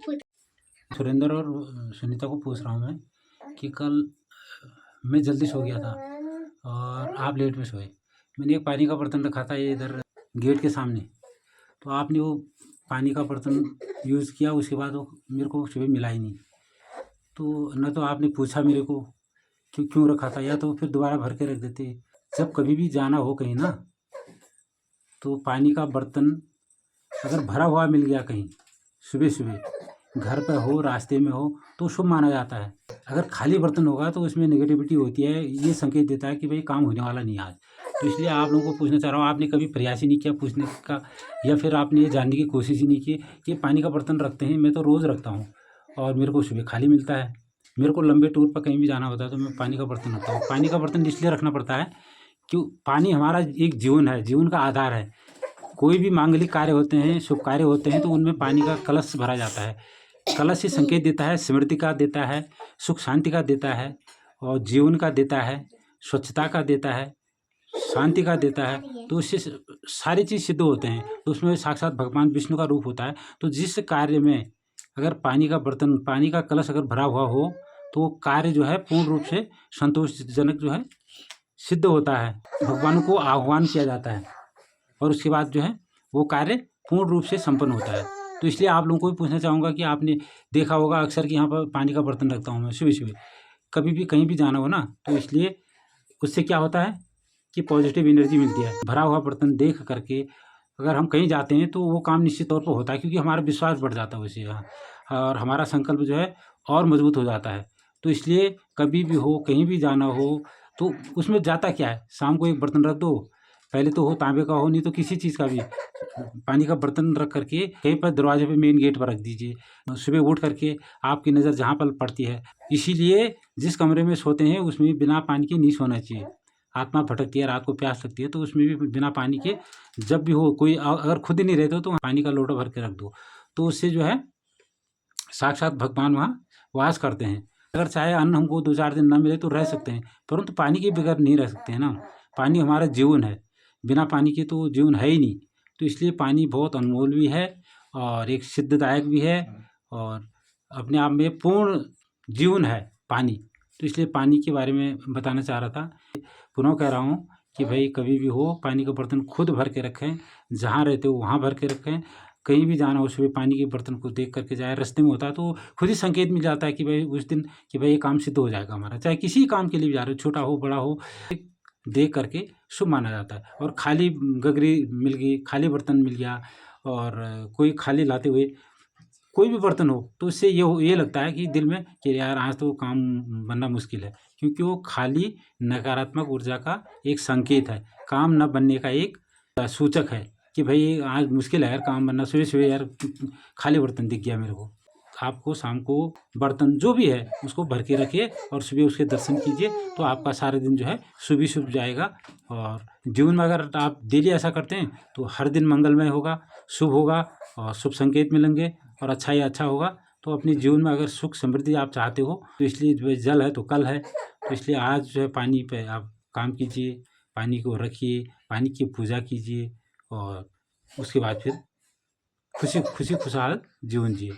सुरेंद्र और सुनीता को पूछ रहा हूँ मैं कि कल मैं जल्दी सो गया था और आप लेट में सोए। मैंने एक पानी का बर्तन रखा था ये इधर गेट के सामने, तो आपने वो पानी का बर्तन यूज़ किया, उसके बाद वो मेरे को सुबह मिला ही नहीं। तो न तो आपने पूछा मेरे को कि क्यों रखा था, या तो फिर दोबारा भर के रख देते। जब कभी भी जाना हो कहीं ना, तो पानी का बर्तन अगर भरा हुआ मिल गया कहीं सुबह सुबह, घर पे हो रास्ते में हो, तो शुभ माना जाता है। अगर खाली बर्तन होगा तो उसमें नेगेटिविटी होती है, ये संकेत देता है कि भाई काम होने वाला नहीं है आज। तो इसलिए आप लोगों को पूछना चाह रहा हूँ, आपने कभी प्रयास ही नहीं किया पूछने का, या फिर आपने ये जानने की कोशिश ही नहीं की कि पानी का बर्तन रखते हैं। मैं तो रोज़ रखता हूँ और मेरे को सुबह खाली मिलता है। मेरे को लंबे टूर पर कहीं भी जाना होता है तो मैं पानी का बर्तन रखता हूँ। पानी का बर्तन इसलिए रखना पड़ता है क्यों, पानी हमारा एक जीवन है, जीवन का आधार है। कोई भी मांगलिक कार्य होते हैं, शुभ कार्य होते हैं, तो उनमें पानी का कलश भरा जाता है। कलश ही संकेत देता है, समृद्धि का देता है, सुख शांति का देता है, और जीवन का देता है, स्वच्छता का देता है, शांति का देता है। तो उससे सारी चीज़ सिद्ध होते हैं। तो उसमें साक्षात भगवान विष्णु का रूप होता है। तो जिस कार्य में अगर पानी का बर्तन, पानी का कलश अगर भरा हुआ हो, तो वो कार्य जो है पूर्ण रूप से संतोषजनक जो है सिद्ध होता है। भगवान को आह्वान किया जाता है और उसके बाद जो है वो कार्य पूर्ण रूप से संपन्न होता है। तो इसलिए आप लोगों को भी पूछना चाहूँगा कि आपने देखा होगा अक्सर कि यहाँ पर पानी का बर्तन रखता हूँ मैं सुबह सुबह, कभी भी कहीं भी जाना हो ना, तो इसलिए उससे क्या होता है कि पॉजिटिव एनर्जी मिलती है। भरा हुआ बर्तन देख करके अगर हम कहीं जाते हैं तो वो काम निश्चित तौर पर होता है, क्योंकि हमारा विश्वास बढ़ जाता है उससे, और हमारा संकल्प जो है और मजबूत हो जाता है। तो इसलिए कभी भी हो, कहीं भी जाना हो, तो उसमें जाता क्या है, शाम को एक बर्तन रख दो, पहले तो हो तांबे का हो, नहीं तो किसी चीज़ का भी पानी का बर्तन रख करके कहीं पर दरवाजे पे, मेन गेट पर रख दीजिए। सुबह उठ करके आपकी नज़र जहाँ पर पड़ती है, इसीलिए जिस कमरे में सोते हैं उसमें बिना पानी के नहीं सोना चाहिए। आत्मा भटकती है, रात को प्यास लगती है, तो उसमें भी बिना पानी के जब भी हो, कोई अगर खुद ही नहीं रहते हो तो पानी का लोटा भर के रख दो। तो उससे जो है साक्षात भगवान वहाँ वास करते हैं। अगर चाहे अन्न हमको 2-4 दिन ना मिले तो रह सकते हैं, परंतु पानी के बगैर नहीं रह सकते हैं ना। पानी हमारा जीवन है, बिना पानी के तो जीवन है ही नहीं। तो इसलिए पानी बहुत अनमोल भी है और एक सिद्धदायक भी है, और अपने आप में पूर्ण जीवन है पानी। तो इसलिए पानी के बारे में बताना चाह रहा था। पुनः कह रहा हूँ कि भाई कभी भी हो, पानी का बर्तन खुद भर के रखें, जहाँ रहते हो वहाँ भर के रखें। कहीं भी जाना हो सुबह पानी के बर्तन को देख करके जाए। रास्ते में होता है तो खुद ही संकेत मिल जाता है कि भाई उस दिन कि भाई ये काम सिद्ध हो जाएगा हमारा, चाहे किसी काम के लिए भी जा रहे हो, छोटा हो बड़ा हो, देख करके शुभ माना जाता है। और खाली गगरी मिल गई, खाली बर्तन मिल गया, और कोई खाली लाते हुए कोई भी बर्तन हो, तो उससे ये लगता है कि दिल में कि यार आज तो काम बनना मुश्किल है, क्योंकि वो खाली नकारात्मक ऊर्जा का एक संकेत है, काम न बनने का एक सूचक है कि भाई आज मुश्किल है यार काम बनना। सुबह सुबह यार खाली बर्तन दिख गया मेरे को। आपको शाम को बर्तन जो भी है उसको भर के रखिए और सुबह उसके दर्शन कीजिए, तो आपका सारा दिन जो है शुभ ही शुभ जाएगा। और जीवन में अगर आप डेली ऐसा करते हैं तो हर दिन मंगलमय होगा, शुभ होगा, और शुभ संकेत मिलेंगे, और अच्छा ही अच्छा होगा। तो अपने जीवन में अगर सुख समृद्धि आप चाहते हो, तो इसलिए जो है जल है तो कल है। तो इसलिए आज जो है पानी पे आप काम कीजिए, पानी को रखिए, पानी की पूजा कीजिए, और उसके बाद फिर खुशी खुशी खुशहाल जीवन जिए।